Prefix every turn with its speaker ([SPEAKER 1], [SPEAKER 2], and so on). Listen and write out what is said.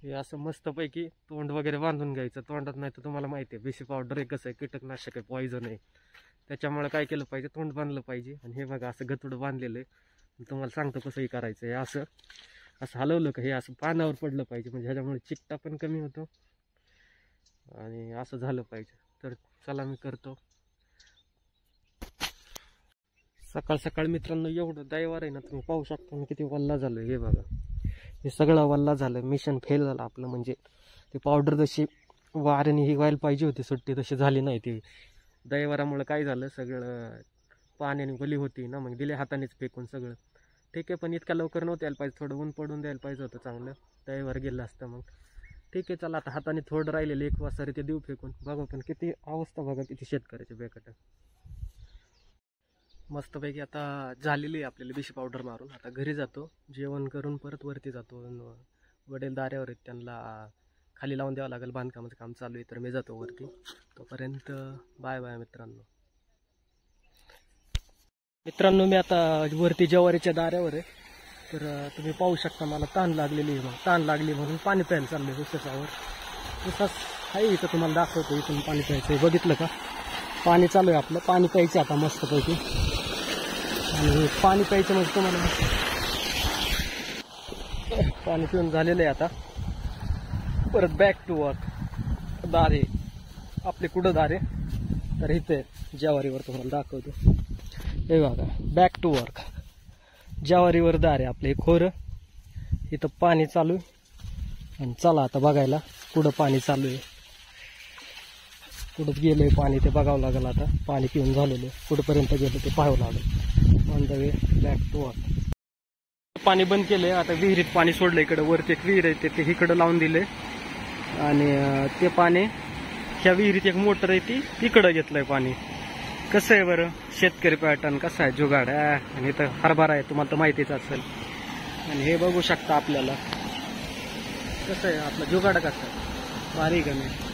[SPEAKER 1] हे असं मस्तपैकी तोंड वगैरे बांधून घ्यायचं. तोंडात नाही तर तुम्हाला माहिती आहे BC पावडर आहे कसं आहे, कीटकनाशक आहे, पॉइझन आहे. त्याच्यामुळे काय केलं पाहिजे, तोंड बांधलं पाहिजे. आणि हे बघा असं गतुडं बांधलेलं आहे. तुम्हाला सांगतो कसंही करायचं. हे असं असं हलवलं का हे असं पानावर पडलं पाहिजे, म्हणजे ह्याच्यामुळे चिकटा पण कमी होतो आणि असं झालं पाहिजे. तर चला मी करतो. सकाळ सकाळ मित्रांनो एवढं दैवार आहे ना, तुम्ही पाहू शकता मी किती वल्ला झालं. हे बघा हे सगळं वल्ला झालं. मिशन फेल झालं आपलं. म्हणजे ते पावडर जशी वाऱ्याने ही व्हायला पाहिजे होती सुट्टी, तशी झाली नाही. ती दैवारामुळे काय झालं, सगळं पाण्याने वली होती ना, मग दिले हातानेच फेकून सगळं. ठीक आहे, पण इतक्या लवकर नव्हतं यायला पाहिजे. थोडं ऊन पडून द्यायला पाहिजे होतं चांगलं, दैवार गेलं असतं. मग ठीक आहे चला, आता हाताने थोडं राहिलेलं 1 वाजता ते देऊ फेकून. बघा पण किती अवस्था बघा, किती शेतकऱ्याची बेकट. मस्तपैकी आता झालेली आहे आपल्याला BC पावडर मारून. आता घरी जातो, जेवण करून परत वरती जातो. वडील दाऱ्यावर आहेत, त्यांना खाली लावून द्यावं लागेल, बांधकामाचं काम चालू आहे. तर मी जातो वरती. तोपर्यंत बाय बाय मित्रांनो. मित्रांनो मी आता वरती ज्वारीच्या दाऱ्यावर आहे. तर तुम्ही पाहू शकता मला तहान लागलेली आहे. मग तहान लागली म्हणून पाणी प्यायला चाललं उसावर. उसास आहे इथं, तुम्हाला दाखवतो इथून पाणी प्यायचं आहे. बघितलं का, पाणी चालू आहे आपलं. पाणी प्यायचं आता मस्तपैकी. आणि पाणी प्यायचं म्हणजे तुम्हाला पाणी पिऊन झालेलं आहे. आता परत बॅक टू वर्क. दारे आपले कुठं दारे, तर इथे ज्वारीवर तुम्हाला दाखवतो. हे बघा बॅक टू वर्क. ज्वारीवर दारे आपले खोरं. इथं पाणी चालू आहे. आणि चला आता बघायला कुठं पाणी चालू आहे, कुठं गेलंय पाणी ते बघावं लागेल. आता पाणी पिऊन झालेलं आहे, कुठंपर्यंत गेलं ते पाहावं लागेल. On the way back to work. पाणी बंद केलंय. आता विहिरीत पाणी सोडलं. इकडं वरती एक विहीर आहे, ते इकडं लावून दिले. आणि ते पाणी ह्या विहिरीत एक मोटर आहे, ती इकडं घेतलंय पाणी. कसं आहे बरं शेतकरी पॅटर्न, कसं आहे जुगाड. आणि इथं हरभरा आहे, तुम्हाला तर माहितीच असेल. आणि हे बघू शकता आपल्याला कसं आहे आपलं जुगाड, कसं आहे बारीक आहे.